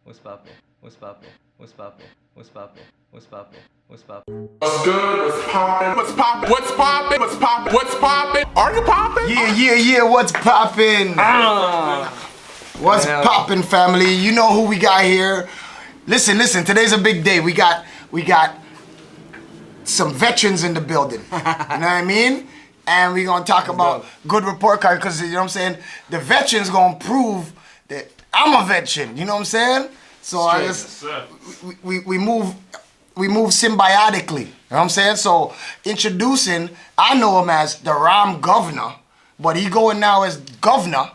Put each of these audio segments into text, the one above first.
What's poppin'? What's poppin'? What's poppin'? What's poppin'? What's poppin'? What's poppin'? What's good? What's poppin'? What's poppin'? What's poppin'? What's poppin'? What's poppin'? Are you poppin'? Yeah, what's poppin'? What's poppin', family? You know who we got here. Listen, today's a big day. We got some veterans in the building. You know what I mean? And we gonna talk about good report card, because you know what I'm saying? The veterans gonna prove that I'm a veteran, you know what I'm saying? So I just, we move symbiotically, you know what I'm saying? So introducing, I know him as the Gov'Nah, but he going now as Gov'Nah.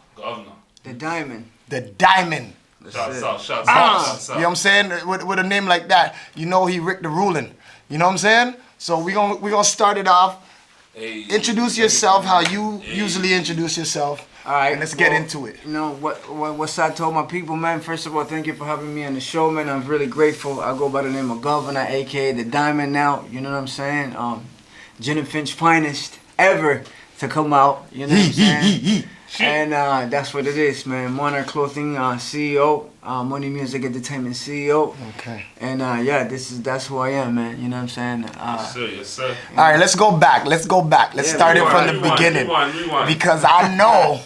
The Diamond. The Diamond. Shouts out. You know what I'm saying? With a name like that, you know he Rick the Ruling. You know what I'm saying? So we gonna start it off. Hey, introduce yourself how you usually introduce yourself. All right, and let's get into it. You know what I told my people, man. First of all, thank you for having me on the show, man. I'm really grateful. I go by the name of Gov'Nah, aka the Diamond now. You know what I'm saying? Jenna Finch finest ever to come out. You know what I'm saying? And that's what it is, man. Monarch Clothing CEO, Money Music Entertainment CEO. Okay. And yeah, that's who I am, man. You know what I'm saying? Yes, sir. All right, let's go back. Let's start it from the beginning. Rewind. Because I know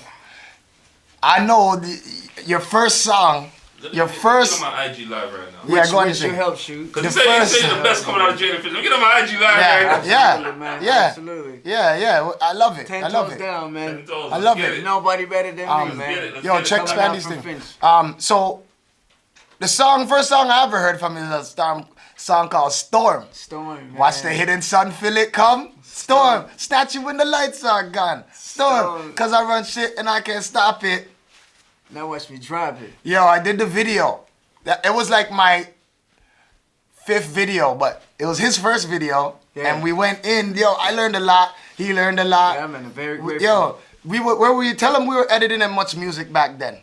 your first song. Your first. Get on my IG live right now. Yeah, go ahead. Which you help shoot. Because you say the best coming out of Jenna Finch. Get on my IG live right now. Absolutely, man. Yeah. Absolutely. Yeah. I love it. 10 I love toes it. down, man. I love it. Nobody better than me, man. Yo, check Coming out Spandy's from thing. Finch. So the first song I ever heard from is a song called Storm. Storm, man. Watch the hidden sun, feel it come. Storm. Snatch you when the lights are gone. Storm. Cause I run shit and I can't stop it. Now watch me drop it. Yo, I did the video. It was like my 5th video, but it was his first video. Yeah. And we went in. Yo, I learned a lot. He learned a lot. Yeah, man, very grateful. Yo, where were you? Tell them we were editing in Much Music back then.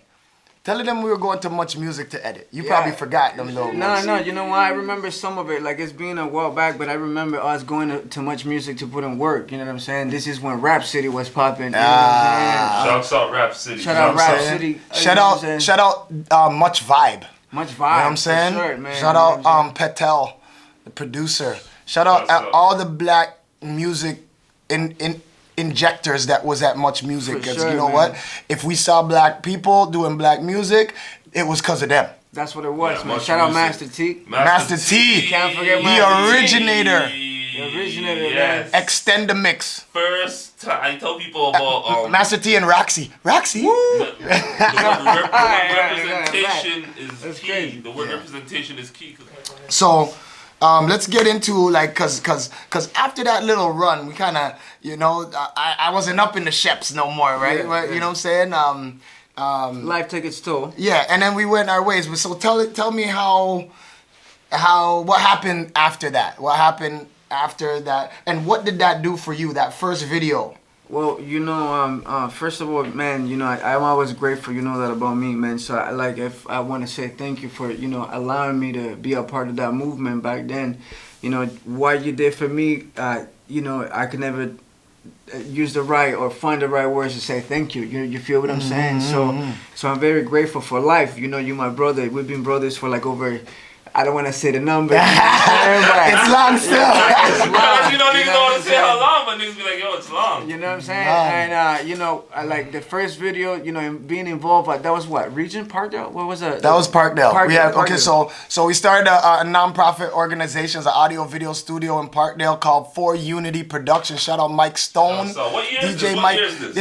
Tell them we were going to Much Music to edit. You probably forgot them little ones. No, you know what? I remember some of it. Like, it's been a while back, but I remember us going to Much Music to put in work. You know what I'm saying? This is when Rap City was popping. You know what I'm saying? Shouts out Rap City. Shout out Rap City. Shout out Much Vibe. Much Vibe. You know what I'm saying? Sure, man. Shout out Patel, the producer. Shout out all the black music injectors that was at Much Music. Because you know what? If we saw black people doing black music, it was because of them. That's what it was, Yeah, man. Much Shout out Music. Master T. Master T. Can't forget The Master T. originator. The originator, Yes. man. Extend the mix. First time I tell people about Master T and Roxy. Roxy? the word representation That's is key. crazy. The word representation is key. So, let's get into like, cause after that little run, we kind of, you know, I wasn't up in the Sheps no more, right? Yeah. You know what I'm saying? Life took its toll. Yeah, and then we went our ways. But so tell me what happened after that? What happened after that? And what did that do for you? That first video? Well, you know, first of all, man, you know, I'm always grateful, you know that about me, man. So, if I want to say thank you for, you know, allowing me to be a part of that movement back then. You know, what you did for me, you know, I could never use the right or find the right words to say thank you. You feel what I'm saying? So I'm very grateful for life. You know, you my brother. We've been brothers for like over... I don't want to say the number. It's long still. It's long. You know, niggas don't want to say how long, but niggas be like, yo, it's long. You know what I'm saying? And, you know, like the first video, you know, being involved, that was what? Regent Parkdale? What was that? That was Parkdale. Parkdale. Okay, so we started a non-profit organization, an audio video studio in Parkdale called For Unity Production. Shout out Mike Stone. So what year is DJ this? Mike. What year is this?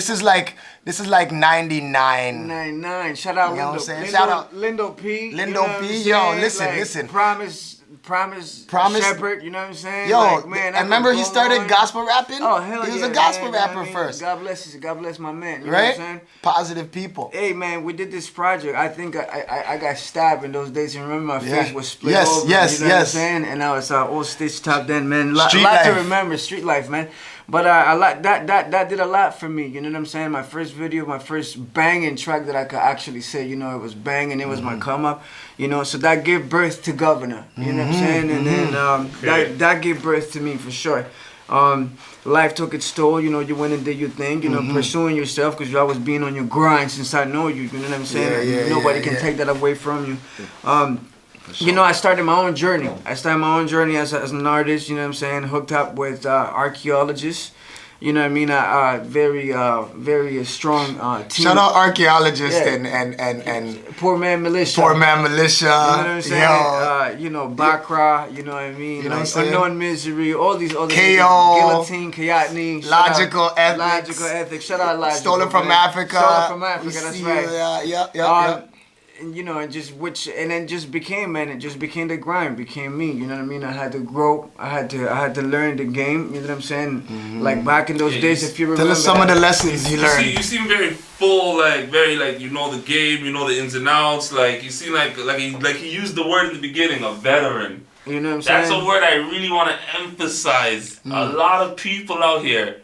This is like 99. 99. Shout out You know what I'm Lindo. saying? Shout out Lindo P. Lindo you know what I'm P. saying? Yo, listen, Like, listen. Promise Shepherd, you know what I'm saying? Yo, like, man, and remember he started on. gospel rapping? Oh, hell He was yeah, a gospel man, you know rapper what I mean? first. God bless my man. You know what I'm Right? saying? Positive people. Hey man, we did this project. I think I got stabbed in those days. And remember, my Yeah. face was split Yes, over. yes, you know what I'm yes. saying? And I was all stitched up then, man. Street lot to life. remember, street life, man. But I like that did a lot for me. You know what I'm saying? My first video, my first banging track that I could actually say, you know, it was banging. It was my come up. You know, so that gave birth to Gov'Nah. You know what I'm saying? And then that gave birth to me for sure. Life took its toll. You know, you went and did your thing. You know, pursuing yourself because you always being on your grind since I know you. You know what I'm saying? Nobody can take that away from you. You know, I started my own journey. I started my own journey as an artist. You know what I'm saying? Hooked up with archaeologists. You know what I mean? Very strong team. Shout out archaeologists and Poor Man Militia. Poor Man Militia. You know what I'm saying? You know, Bakra, you know what I mean? You know like, what I'm saying? Unknown Misery, all these other KO. Guillotine, Kayatni. Logical Ethics. Logical Ethics. Shout out Logical. Stolen from Africa. Stolen from Africa, that's right. Yeah. And, you know, and then just became, man, it just became the grind, became me, you know what I mean? I had to grow, I had to learn the game, you know what I'm saying? Like back in those days, if you remember. Tell us some of the lessons you learned. You seem very full, very you know the game, you know the ins and outs, like you seem like he used the word in the beginning, a veteran. You know what I'm saying? That's a word I really want to emphasize. A lot of people out here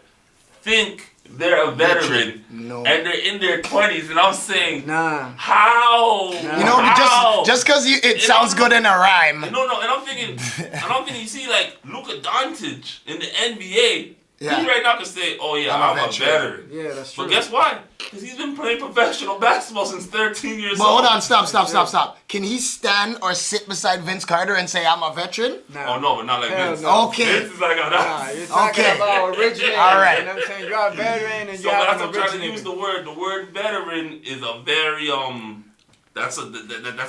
think they're a veteran and they're in their 20s, and I'm saying, how? You know, just because it sounds good in a rhyme. No, and I'm thinking, you see, like Luka Doncic in the NBA. He right now can say, oh yeah, I'm a veteran. Yeah, that's true. But guess why? Because he's been playing professional basketball since 13 years old. But hold on, stop. Can he stand or sit beside Vince Carter and say, I'm a veteran? Oh no, but not like Vince. No. Okay. Vince is like, you're talking about original. All right. You know what I'm saying? You're a veteran and So you're that's an what I'm trying to original. use the word. The word veteran is a very that's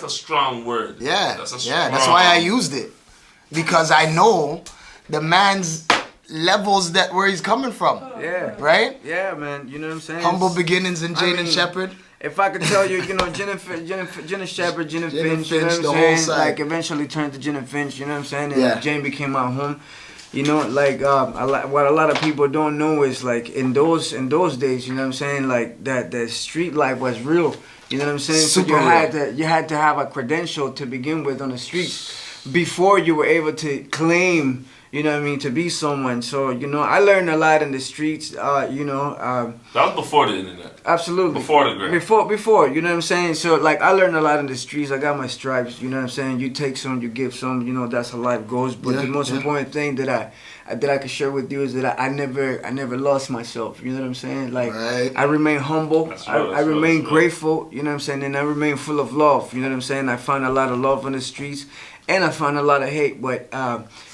a strong word. Yeah. That's why I used it. Because I know the man's levels where he's coming from. Yeah. Right? Yeah, man. You know what I'm saying? Humble beginnings in Jane and Shepard. If I could tell you, you know, Jen and Shepard, Jen and Finch, you know what I'm the saying? whole side. Like eventually turned to Jen and Finch, you know what I'm saying? And Jane became our home. You know, like what a lot of people don't know is like in those days, you know what I'm saying? Like that street life was real. You know what I'm saying? Super so you had to have a credential to begin with on the streets before you were able to claim, you know what I mean, to be someone. So, you know, I learned a lot in the streets, you know. That was before the internet. Absolutely. Before the gram. Before, you know what I'm saying? So, like, I learned a lot in the streets. I got my stripes, you know what I'm saying? You take some, you give some, you know, that's how life goes. But the most important thing that I could share with you is that I never lost myself, you know what I'm saying? Like, I remain humble. I remain grateful, you know what I'm saying? And I remain full of love, you know what I'm saying? I find a lot of love on the streets, and I find a lot of hate, but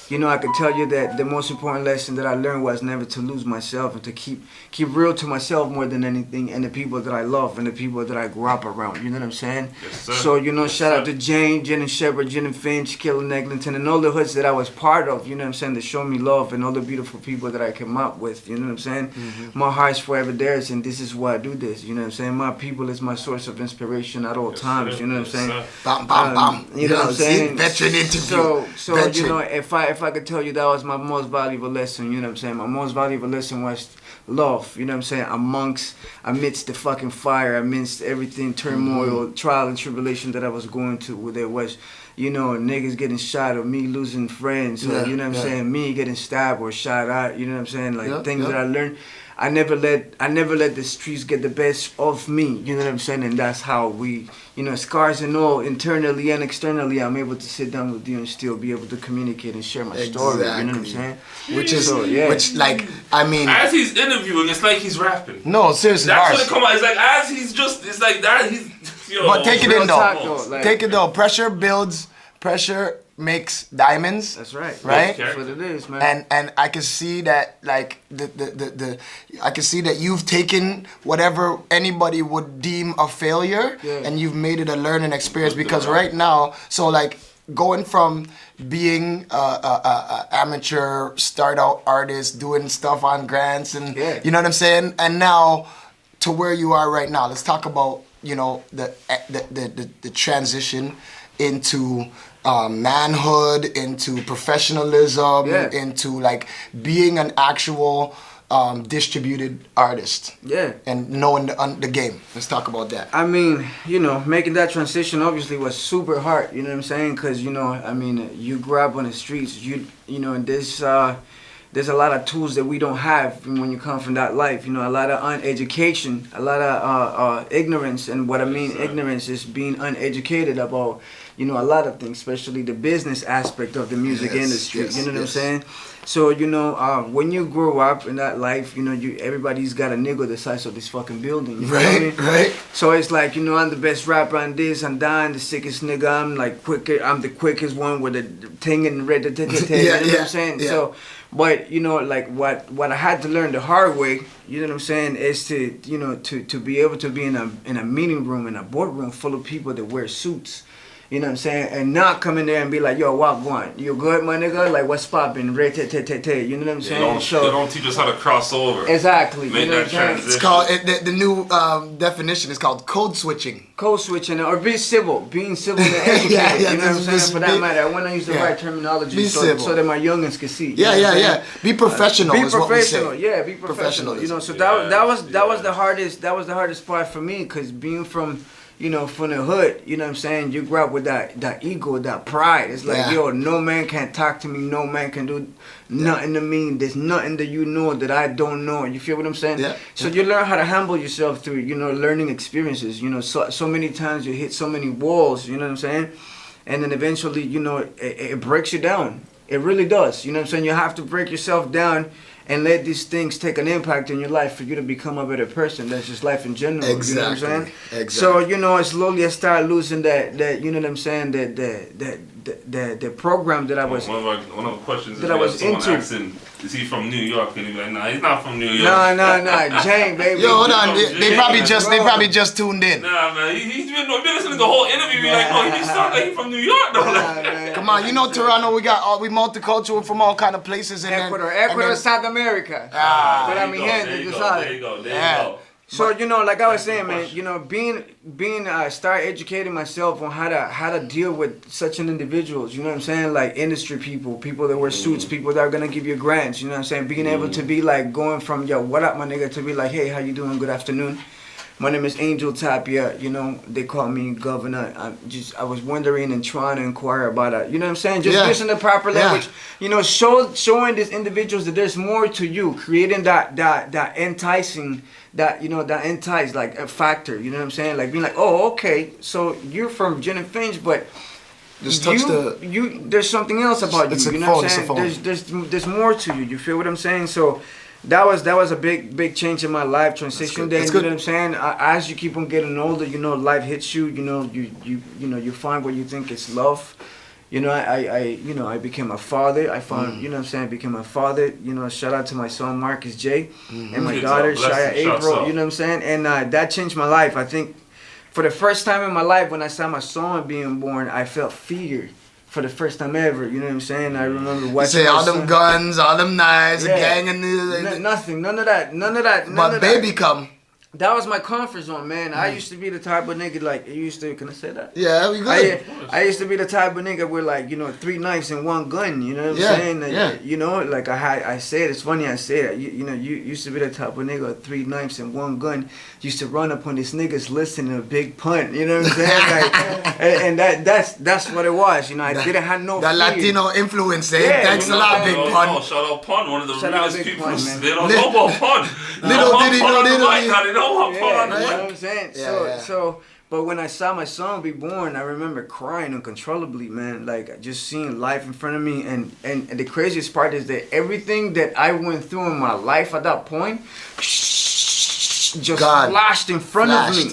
you know, I could tell you that the most important lesson that I learned was never to lose myself and to keep real to myself more than anything, and the people that I love and the people that I grew up around. You know what I'm saying? Yes, sir. So, you know, shout out to Jen and Shepard, Jen and Finch, Killer Eglinton, and all the hoods that I was part of, you know what I'm saying, that showed me love, and all the beautiful people that I came up with, you know what I'm saying? My heart's forever theirs, and this is why I do this, you know what I'm saying? My people is my source of inspiration at all times, you know what I'm saying? Bam, bam, bam. You know what I'm saying? Veteran interview. So Veteran. you know, if I could tell you that was my most valuable lesson, you know what I'm saying? My most valuable lesson was love, you know what I'm saying? Amidst the fucking fire, amidst everything, turmoil, trial and tribulation that I was going to, where there was, you know, niggas getting shot or me losing friends, or, you know what I'm saying, me getting stabbed or shot at, you know what I'm saying? Like things that I learned. I never let the streets get the best of me, you know what I'm saying? And that's how we, you know, scars and all, internally and externally, I'm able to sit down with you and still be able to communicate and share my story, you know what I'm saying? I mean, as he's interviewing, it's like he's rapping. No, seriously. That's what it come out. It's like as he's just, it's like that. But take it in though. Like, take it though. Pressure makes diamonds. That's right. Right? That's what it is, man. And I can see that, like, I can see that you've taken whatever anybody would deem a failure and you've made it a learning experience, because right now, so like going from being a amateur start out artist, doing stuff on grants and you know what I'm saying, and now to where you are right now. Let's talk about, you know, the transition into manhood, into professionalism, into like being an actual distributed artist. And knowing the game. Let's talk about that. I mean, you know, making that transition obviously was super hard, you know what I'm saying? Because, you know, I mean, you grew up on the streets, you know, and there's a lot of tools that we don't have when you come from that life. You know, a lot of uneducation, a lot of ignorance. And what I mean ignorance is being uneducated about you know, a lot of things, especially the business aspect of the music industry. You know what I'm saying? So, you know, when you grow up in that life, you know, everybody's got a nigga the size of this fucking building. You know what I mean? Right. So it's like, you know, I'm the best rapper on this, I'm dying, the sickest nigga, I'm like quicker, I'm the quickest one with the thing in red, you know what I'm saying? Yeah. So, but, you know, like what I had to learn the hard way, you know what I'm saying, is to, you know, to be able to be in a meeting room, in a boardroom full of people that wear suits. You know what I'm saying? And not come in there and be like, yo, what going? You good, my nigga? Like, what's poppin'? You know what I'm saying? They don't teach us how to cross over. Exactly. Make that transition. It's called, the new definition is called code switching. Code switching, or being civil and educated. Yeah, you know what I'm saying? For that matter, I want to use the right terminology so that my youngins can see. Yeah. Be professional. Be is professional. What we say. Yeah, be professional. You know, so that was the hardest. That was the hardest part for me, because being from, you know, from the hood, you know what I'm saying? You grew up with that ego, that pride. It's like, yo, no man can talk to me, no man can do nothing to me. There's nothing that you know that I don't know. You feel what I'm saying? Yeah. So you learn how to humble yourself through, you know, learning experiences. You know, so many times you hit so many walls, you know what I'm saying? And then eventually, you know, it breaks you down. It really does. You know what I'm saying? You have to break yourself down and let these things take an impact in your life for you to become a better person. That's just life in general. Exactly. You know what I'm saying? Exactly. So, you know, slowly I started losing that you know what I'm saying, the program that I was One of the questions that I was into. Asking, is he from New York? And he's like, nah, he's not from New York. Nah, Jane, baby. Yo, hold on. They probably just tuned in. Nah, man, he's been listening to the whole interview. Be like, no, he just sounds like he's from New York, though. Man. Come on, you know Toronto, we multicultural from all kind of places. And Ecuador, South America. There you go. So, you know, like I was saying, man, you know, start educating myself on how to deal with such an individuals, you know what I'm saying? Like industry people that wear suits, people that are gonna give you grants, you know what I'm saying? Being able to be like going from, yo, what up, my nigga, to be like, hey, how you doing? Good afternoon. My name is Angel Tapia, you know, they call me Gov'Nah. I was wondering and trying to inquire about it. You know what I'm saying? Just using the proper language. You know, showing these individuals that there's more to you, creating that enticing, that entice, like a factor, you know what I'm saying? Like being like, oh, okay, so you're from Gin and Finch, but there's something else about you. You know what I'm saying? There's more to you. You feel what I'm saying? So that was a big change in my life, transition. Then you know what I'm saying? As you keep on getting older, you know, life hits you. You know, you find what you think is love. You know, I became a father. I found, you know what I'm saying, I became a father. You know, shout out to my son Marcus J. And my daughter Shia April. You know what I'm saying? And that changed my life. I think for the first time in my life, when I saw my son being born, I felt fear. For the first time ever, you know what I'm saying? I remember watching. You say all them guns, all them knives, a gang and nothing, none of that. But baby come. That was my comfort zone, man. I used to be the type of nigga like, can I say that? Yeah, we good. I used to be the type of nigga with like, you know, 3 knives and 1 gun, you know what I'm saying? You know, like I said, it's funny I say it. You know, you used to be the type of nigga with 3 knives and 1 gun. Used to run up on these niggas listening to big punt, you know what I'm saying? Like, and that's what it was, you know. I didn't have no that fear. Latino influence, eh? Thanks a lot, Big Pun. Shout out Pun, one of the realest people. They don't know about Pun. Little did he know. You know what I'm saying? So, but when I saw my son be born, I remember crying uncontrollably, man. Like just seeing life in front of me, and the craziest part is that everything that I went through in my life at that point just flashed in front of me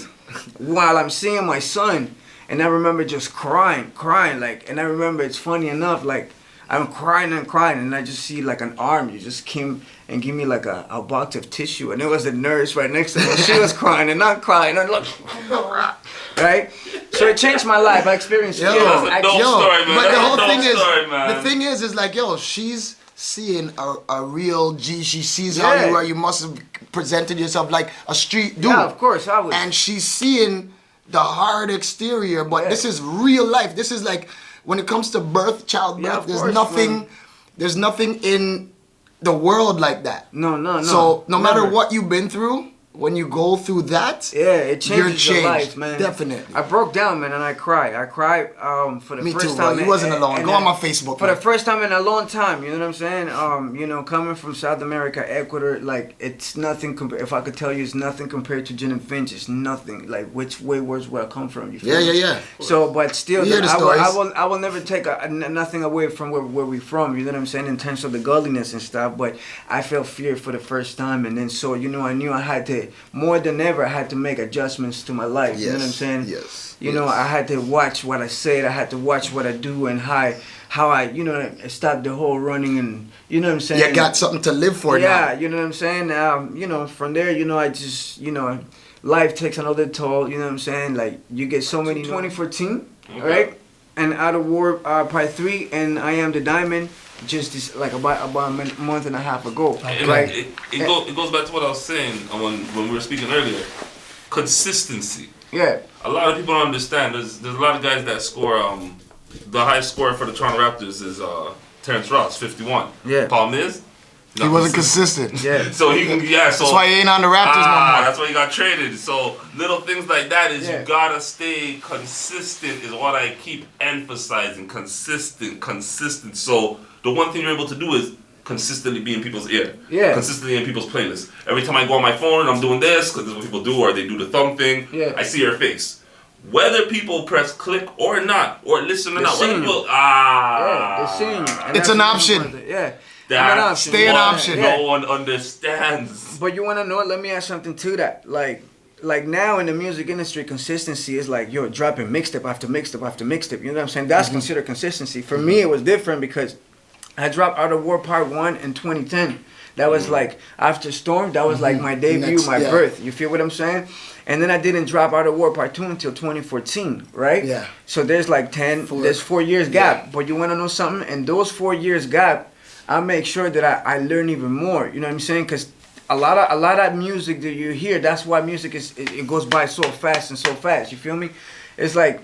while I'm seeing my son, and I remember just crying, like, and I remember it's funny enough, like I'm crying, and I just see like an arm. You just came and give me like a box of tissue, and it was a nurse right next to me. She was crying and not crying. I'm like, right? So it changed my life. I experienced That's a dope story, man. But the whole thing is like, yo, she's seeing a real G. She sees how you are. You must have presented yourself like a street dude. Yeah, of course I would. And she's seeing the hard exterior, but this is real life. This is like, when it comes to childbirth, there's nothing in the world like that. No. So no matter what you've been through, when you go through that, it changes your life, man. Definitely. I broke down, man, and I cried. I cried for the first time. You wasn't alone. Go on my Facebook. For the first time in a long time, you know what I'm saying? You know, coming from South America, Ecuador, like, it's nothing if I could tell you, it's nothing compared to Gin and Finch. It's nothing. Like, which way where's where I come from? You feel me? Yeah. So, but still, I will never take nothing away from where we from, you know what I'm saying, in terms of the godliness and stuff, but I felt fear for the first time, and then so, you know, I knew I had to, more than ever, I had to make adjustments to my life, you know what I'm saying? Yes. You know, I had to watch what I said, I had to watch what I do, and how I, you know, stop the whole running, and, you know what I'm saying? You got something to live for now. Yeah, you know what I'm saying? You know, from there, you know, I just, you know, life takes another toll, you know what I'm saying? Like, you get so many, 2014, right? And Out of War Part 3, and I Am the Diamond, just this, like about a month and a half ago. Right? It goes back to what I was saying when we were speaking earlier. Consistency. Yeah. A lot of people don't understand. There's a lot of guys that score. The highest scorer for the Toronto Raptors is Terrence Ross, 51. Yeah. Problem is, he wasn't consistent. Yeah. So he can. Yeah. So that's why he ain't on the Raptors no more. That's why he got traded. So little things like that is you gotta stay consistent. Is what I keep emphasizing. Consistent. So the one thing you're able to do is consistently be in people's ear. Yeah. Consistently in people's playlists. Every time I go on my phone and I'm doing this, because this is what people do, or they do the thumb thing. Yeah. I see your face. Whether people press click or not, or listen or not, whether people they're seeing you. It's an option. Yeah. That's stay an option. No one understands. But you wanna know? Let me add something to that. Like now in the music industry, consistency is like you're dropping mixtape after mixtape after mixtape. You know what I'm saying? That's considered consistency. For me, it was different because I dropped Out of War Part 1 in 2010. That was like after Storm. That was like my debut, birth. You feel what I'm saying? And then I didn't drop Out of War Part 2 until 2014, right? Yeah. So there's like 4 years gap. But you wanna know something? In those 4 years gap, I make sure that I learn even more. You know what I'm saying? Because a lot of music that you hear, that's why music it goes by so fast and so fast. You feel me? It's like,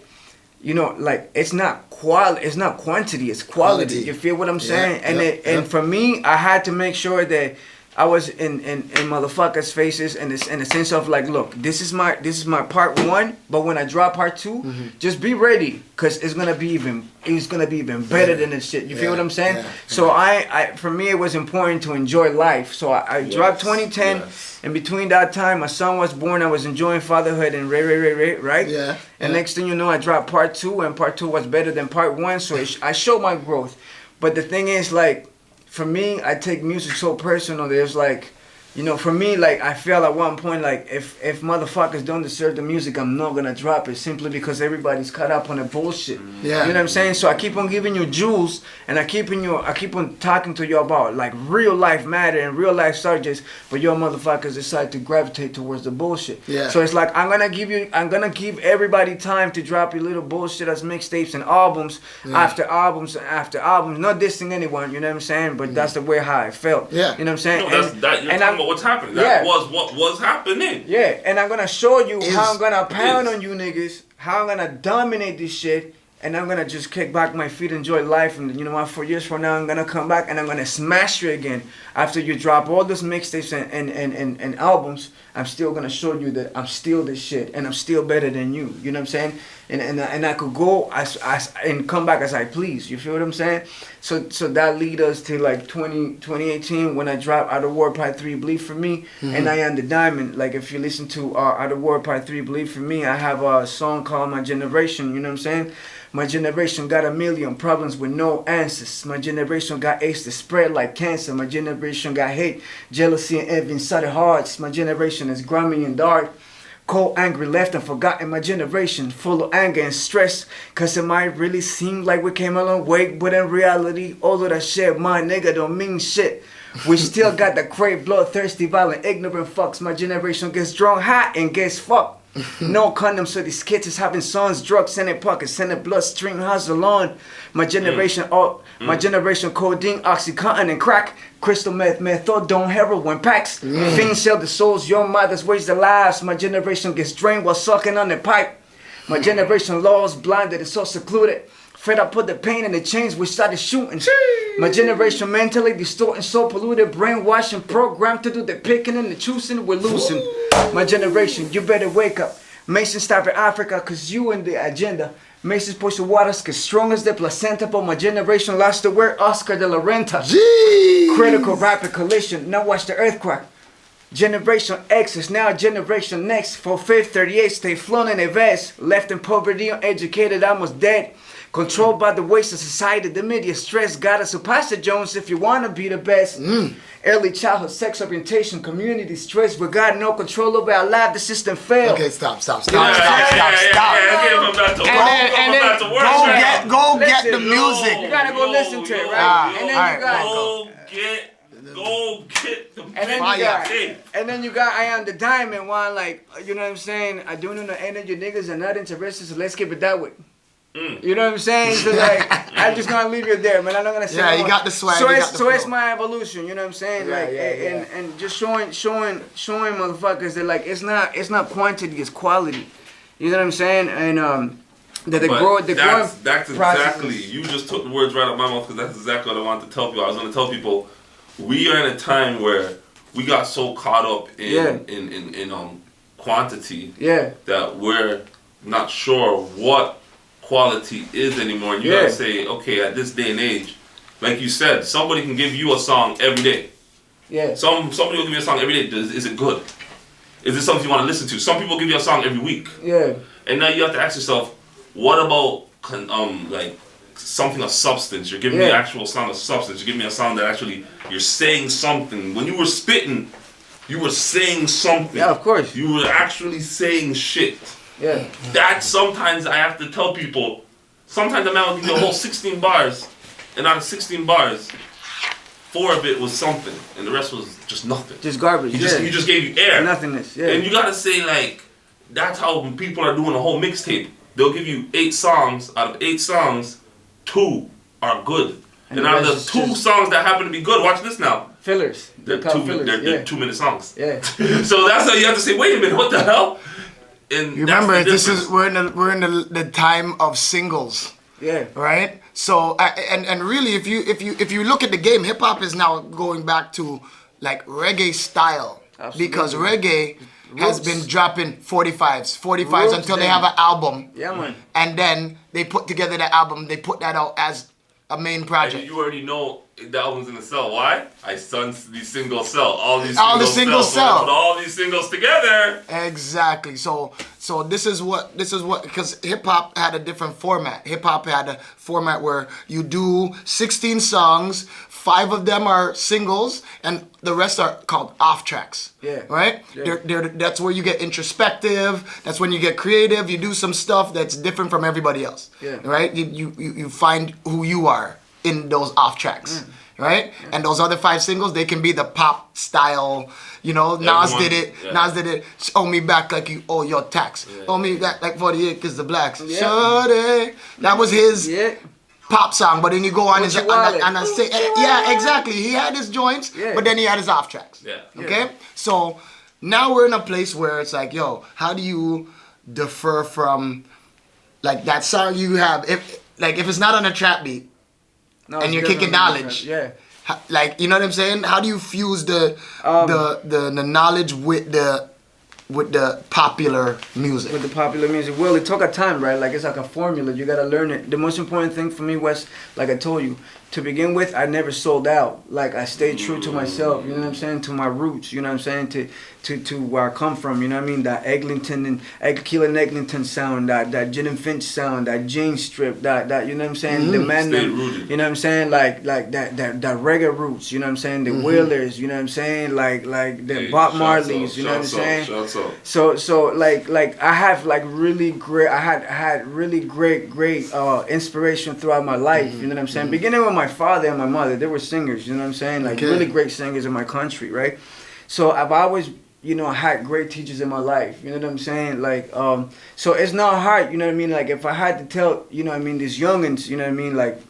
you know, like it's not quantity, it's quality. You feel what I'm saying? And for me, I had to make sure that I was in motherfuckers' faces in the sense of like, look, this is my part 1, but when I drop part 2, just be ready, cause it's gonna be even better than this shit. You feel what I'm saying? Yeah. So I for me it was important to enjoy life. So I dropped 2010. And between that time, my son was born. I was enjoying fatherhood and right? Yeah. And next thing you know, I dropped part 2, and part 2 was better than part 1. So I showed my growth. But the thing is, like, for me, I take music so personal. There's like, you know, for me, like, I felt at one point, like, if motherfuckers don't deserve the music, I'm not gonna drop it simply because everybody's caught up on the bullshit. Yeah. You know what I'm saying? So I keep on giving you jewels, and I keep on talking to you about, like, real life matter and real life subjects, but your motherfuckers decide to gravitate towards the bullshit. Yeah. So it's like, I'm gonna give everybody time to drop your little bullshit as mixtapes and albums after albums after albums. Not dissing anyone, you know what I'm saying? But that's the way how I felt. Yeah. You know what I'm saying? No, you're talking about what's happening. That was what was happening. Yeah, and I'm gonna show you how I'm gonna pound on you niggas, how I'm gonna dominate this shit, and I'm gonna just kick back my feet, enjoy life, and you know what, 4 years from now, I'm gonna come back and I'm gonna smash you again. After you drop all those mixtapes and albums, I'm still gonna show you that I'm still this shit, and I'm still better than you. You know what I'm saying? And I could go and come back as I please. You feel what I'm saying? So that lead us to like 2018 when I dropped Out of War Part 3, Bleed For Me, and I Am the Diamond. Like if you listen to Out of War Part 3, Bleed For Me, I have a song called My Generation. You know what I'm saying? My generation got a million problems with no answers. My generation got AIDS to spread like cancer. My generation got hate, jealousy, and envy inside their hearts. My generation is grimy and dark. Cold, angry, left and forgotten. My generation full of anger and stress. Cause it might really seem like we came a long way, but in reality, all of that shit, my nigga, don't mean shit. We still got the crave, bloodthirsty, violent, ignorant fucks. My generation gets drunk hot and gets fucked. No condoms, so these kids is having sons, drugs in their pockets, sending bloodstream hustle on. My generation, my generation, codeine, oxycontin, and crack, crystal meth, methadone, heroin packs. Things sell the souls, your mothers waste their lives. My generation gets drained while sucking on the pipe. My generation laws blinded and so secluded. Fed up, put the pain in the chains, we started shooting. My generation mentally distorted, so polluted, brainwashed and programmed to do the picking and the choosing, we're losing. My generation, you better wake up. Mason stop in Africa, cause you in the agenda. Mason's push the waters, cause strong as the placenta, but my generation lost the word Oscar de la Renta. Jeez. Critical rapid collision, now watch the earthquake. Generation X is now Generation Next. For 38, stay flown in a vest. Left in poverty, uneducated, almost dead. Controlled by the waste of society, the media stress. Gotta surpass the Jones if you wanna be the best. Early childhood, sex orientation, community stress. We got no control over our life, the system failed. Okay, stop. Yeah, I'm about to work. Go get Listen, the music. You gotta go listen to it, right? And then you got Go get the and then you got I Am the Diamond one, like, you know what I'm saying? I do know the energy niggas are not interested, so let's keep it that way. You know what I'm saying? So like, I'm just gonna leave you there, man. I'm not gonna say. Yeah, you got the swag. So it's my evolution. You know what I'm saying? And just showing motherfuckers that like it's not quantity, it's quality. You know what I'm saying? And that that's exactly. You just took the words right out of my mouth because that's exactly what I wanted to tell people. I was gonna tell people we are in a time where we got so caught up in quantity that we're not sure what quality is anymore, and you gotta say, okay, at this day and age, like you said, somebody can give you a song every day. Yeah. Somebody will give you a song every day. Is it good? Is it something you want to listen to? Some people give you a song every week. Yeah. And now you have to ask yourself, what about like something of substance? You're giving me an actual song of substance. You're giving me a song that actually you're saying something. When you were spitting, you were saying something. Yeah, of course. You were actually saying shit. Yeah. That sometimes I have to tell people, sometimes a man will give you a whole 16 bars, and out of 16 bars, 4 of it was something, and the rest was just nothing. Just garbage. He just gave you air. Nothingness, yeah. And you gotta say, like, that's how people are doing a whole mixtape. They'll give you 8 songs, out of 8 songs, 2 are good. And out of the 2 songs that happen to be good, watch this now. Fillers. They're 2-minute songs. Yeah. So that's how you have to say, wait a minute, what the hell? And you remember, we're in the time of singles. Yeah. Right. So and really, if you look at the game, hip hop is now going back to like reggae style. Absolutely. Because reggae has been dropping 45s until they have an album. Yeah, man. And then they put together the album. They put that out as a main project. And you already know the album's gonna sell. Why? These singles sell. All the singles sell. So put all these singles together. Exactly. So this is what because hip hop had a different format. Hip hop had a format where you do 16 songs, 5 of them are singles, and the rest are called off tracks. Yeah. Right? Yeah. That's where you get introspective. That's when you get creative. You do some stuff that's different from everybody else. Yeah. Right? You find who you are in those off tracks. Right? Yeah. And those other 5 singles, they can be the pop style, you know, Nas did it, owe me back like you owe your tax. Yeah. Owe me back like 48 cause the blacks. Yeah. Shorty. That was his pop song, but then you go on and I say, yeah, exactly. He had his joints, but then he had his off tracks. Yeah. Okay? So now we're in a place where it's like, yo, how do you defer from like that song you have, if it's not on a trap beat, and you're kicking knowledge. Yeah. Like, you know what I'm saying? How do you fuse the knowledge with the popular music? With the popular music. Well, it took a time, right? Like, it's like a formula. You gotta learn it. The most important thing for me was, like I told you, to begin with, I never sold out. Like, I stayed true to myself, you know what I'm saying? To my roots, you know what I'm saying? To where I come from, you know what I mean? That Eglinton and Eglinton sound, that Gin and Finch sound, that Jane strip, that you know what I'm saying? The man, you know what I'm saying? Like that reggae roots, you know what I'm saying? The Whalers, you know what I'm saying? Like the Bob Marleys, you know what I'm saying? So like I have like really great, I had really great inspiration throughout my life, you know what I'm saying? Beginning with my father and my mother, they were singers, you know what I'm saying? Like really great singers in my country, right? So I've always, you know, had great teachers in my life, you know what I'm saying? Like, so it's not hard, you know what I mean? Like, if I had to tell, you know what I mean, these youngins, you know what I mean, like,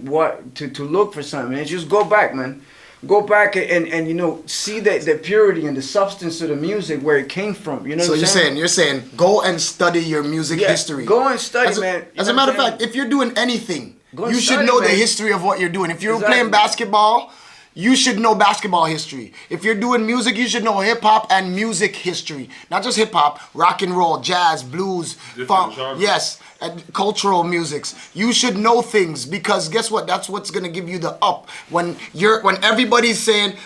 what, to look for something, and just go back, man. Go back and you know, see the purity and the substance of the music, where it came from, you know what I'm saying? So you're saying, go and study your music history. Go and study, man. As a matter of fact, if you're doing anything, You should know the history of what you're doing. If you're playing basketball, you should know basketball history. If you're doing music, you should know hip hop and music history. Not just hip hop, rock and roll, jazz, blues, funk, yes, and cultural musics. You should know things because guess what? That's what's gonna give you the up when everybody's saying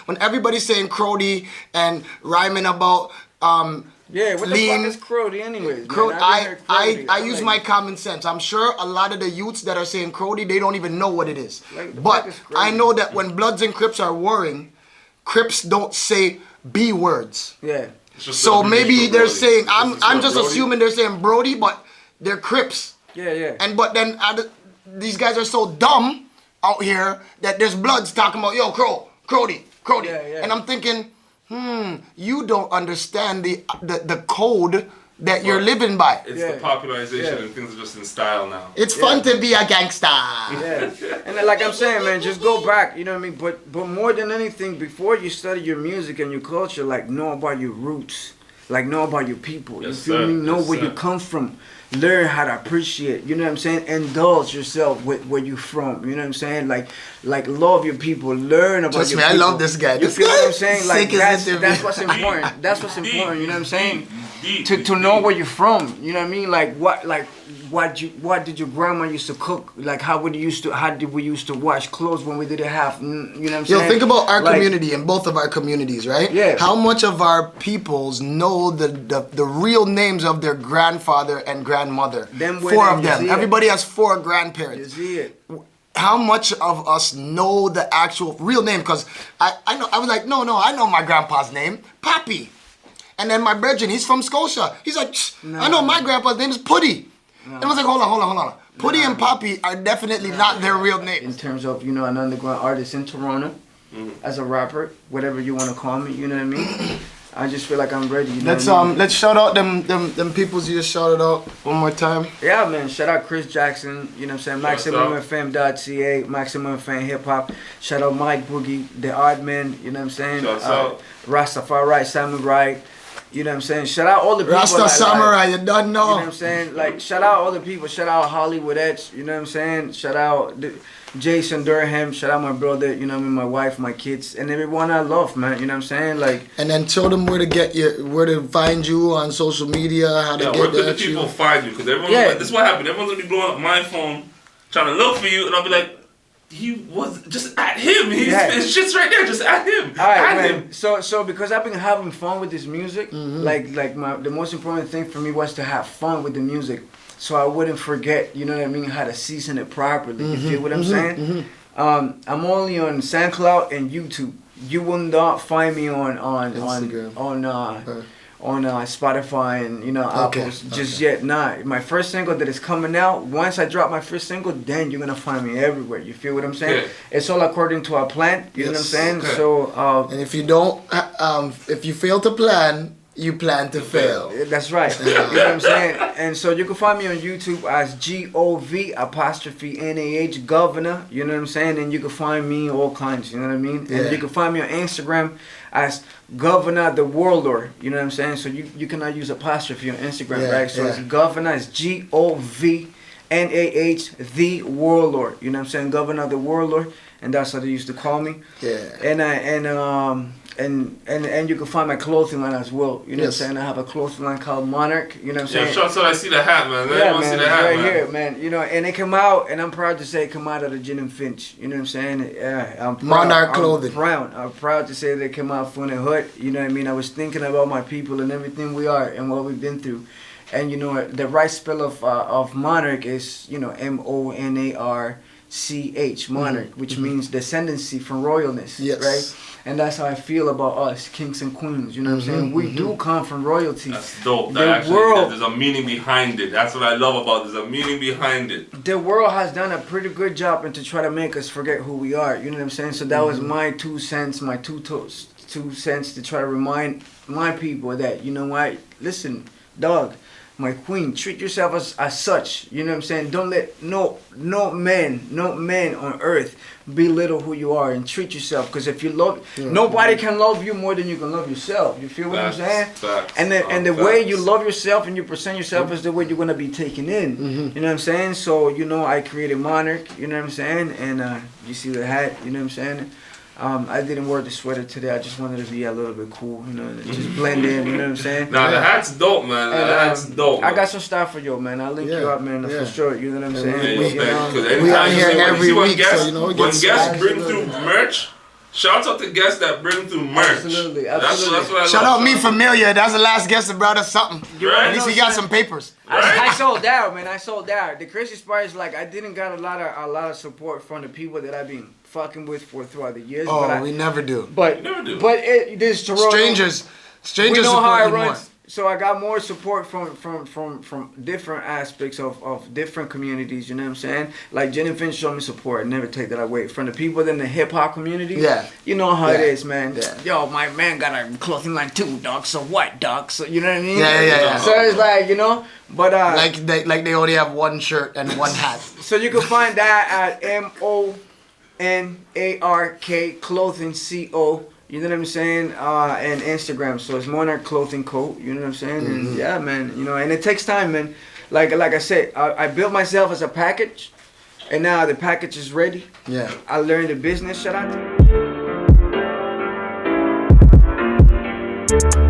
Crody and rhyming about yeah, what lean. the fuck is Crody anyways? I use my common sense. I'm sure a lot of the youths that are saying Crody, they don't even know what it is. But I know that when Bloods and Crips are warring, Crips don't say B words. Yeah. So maybe they're saying I'm just assuming they're saying Brody, but they're Crips. Yeah, yeah. And but then these guys are so dumb out here that there's Bloods talking about yo Crody. Yeah, yeah. And I'm thinking, you don't understand the code that you're living by. It's the popularization and things are just in style now. It's fun to be a gangster. Yeah. And then, like I'm saying, man, just go back, you know what I mean? But more than anything, before you study your music and your culture, like know about your roots. Like know about your people. Yes, you feel me? Know yes, where you come from. Learn how to appreciate, you know what I'm saying? Indulge yourself with where you from, you know what I'm saying? Like love your people, learn about Trust your me, people. I love this guy. You feel what I'm saying? Like that's what's Deep. important. That's what's important, you know what I'm saying? Deep. To know where you're from, you know what I mean? What did your grandma used to cook? Like how did we used to wash clothes when we didn't have, you know what I'm saying? Yo, think about our community and both of our communities, right? Yeah. How much of our peoples know the real names of their grandfather and grandmother? Four of them. Everybody has 4 grandparents. You see it. How much of us know the actual real name? Because I was like, no, I know my grandpa's name, Poppy. And then my brethren, he's from Scotia. He's like, I know my grandpa's name is Putty. And I was like, hold on. Putty and Poppy are definitely not their real names. In terms of, you know, an underground artist in Toronto, as a rapper, whatever you want to call me, you know what I mean? I just feel like I'm ready. You know Let's shout out them peoples you just shouted out one more time. Yeah, man. Shout out Chris Jackson. You know what I'm saying? MaximumFM.ca, Maximum FM Hip Hop. Shout out Mike Boogie, the Oddman. You know what I'm saying? Shouts out. Rastafari, Samurai. You know what I'm saying? Shout out all the people. Rasta Samurai, you don't know. You know what I'm saying? Like, shout out all the people. Shout out Hollywood Edge. You know what I'm saying? Shout out Jason Durham. Shout out my brother. You know what I mean? My wife, my kids, and everyone I love, man. You know what I'm saying? Like. And then tell them where to find you on social media, how to get where there. could the people find you? Because everyone's like, this is what happened. Everyone's gonna be blowing up my phone, trying to look for you, and I'll be like, he was just at him. His shit's right there. Just at him. All right, at man. him. So because I've been having fun with this music, the most important thing for me was to have fun with the music, so I wouldn't forget. You know what I mean? How to season it properly. You feel what I'm saying? I'm only on SoundCloud and YouTube. You will not find me on Instagram. On Spotify and Apple just yet. Nah, my first single that is coming out. Once I drop my first single, then you're gonna find me everywhere. You feel what I'm saying? Yeah. It's all according to our plan. You know what I'm saying? Okay. So and if you don't, if you fail to plan, you plan to fail. that's right. You know what I'm saying? And so you can find me on YouTube as GOV'_NAH Gov'Nah. You know what I'm saying? And you can find me all kinds. You know what I mean? Yeah. And you can find me on Instagram as Gov'Nah the Warlord. You know what I'm saying? So you cannot use apostrophe on Instagram, right? So it's Gov'Nah is GOV'NAH the Warlord. You know what I'm saying? Gov'Nah the Warlord, and that's how they used to call me. Yeah. And you can find my clothing line as well. You know what I'm saying? I have a clothing line called Monarch. You know what I'm saying? Yeah, so I see the hat, man. Yeah, man, See the it's hat, right man. here, man. You know, and it came out, and I'm proud to say it came out of the Gin and Finch. You know what I'm saying? Yeah, I'm proud. Monarch clothing. I'm proud to say that it came out from the hood. You know what I mean? I was thinking about my people and everything we are and what we've been through. And you know, the right spell of Monarch is, you know, MONARCH, Monarch, which means descendancy from royalness, right? And that's how I feel about us, kings and queens. You know what I'm saying? We do come from royalty. That's dope. World, there's a meaning behind it. That's what I love about it. There's a meaning behind it. The world has done a pretty good job to try to make us forget who we are. You know what I'm saying? So that was my 2 cents, my 2 cents to try to remind my people that, you know what? Listen, dog, my queen. Treat yourself as such. You know what I'm saying? Don't let no man on earth belittle who you are, and treat yourself. Because if you love, nobody can love you more than you can love yourself. You feel what I'm saying? Facts. And the way you love yourself and you present yourself is the way you're gonna be taken in. You know what I'm saying? So I created Monarch. You know what I'm saying? And you see the hat. You know what I'm saying? I didn't wear the sweater today. I just wanted to be a little bit cool, just blend in. You know what I'm saying? Nah, the hat's dope, man. The hat's dope. I got some stuff for you, man. I'll link you up, man, for sure. You know what I'm saying? We out here every week, when guests bring through merch, shout out to guests that bring through merch. Absolutely. That's what I Shout out me Familia. That's the last guest that brought us something. Right. At least we got some papers. I sold out, man. I sold out. The craziest part is I didn't got a lot of support from the people that I've been fucking with throughout the years. Oh, we never do. But this Toronto. Strangers We know how it support you more. runs. So I got more support from different aspects of different communities, you know what I'm saying? Like Jenny Finn showed me support, I never take that away. From the people in the hip hop community, you know how it is, man. Yeah. Yo, my man got a clothing line too, dog. So what, dog? So you know what I mean? Yeah. So it's but like they only have one shirt and one hat. so you can find that at MONARK Clothing CO. You know what I'm saying? And Instagram. So it's Monarch Clothing Co. You know what I'm saying? And yeah, man. And it takes time, man. Like I said, I built myself as a package, and now the package is ready. Yeah. I learned the business. Shout out to you.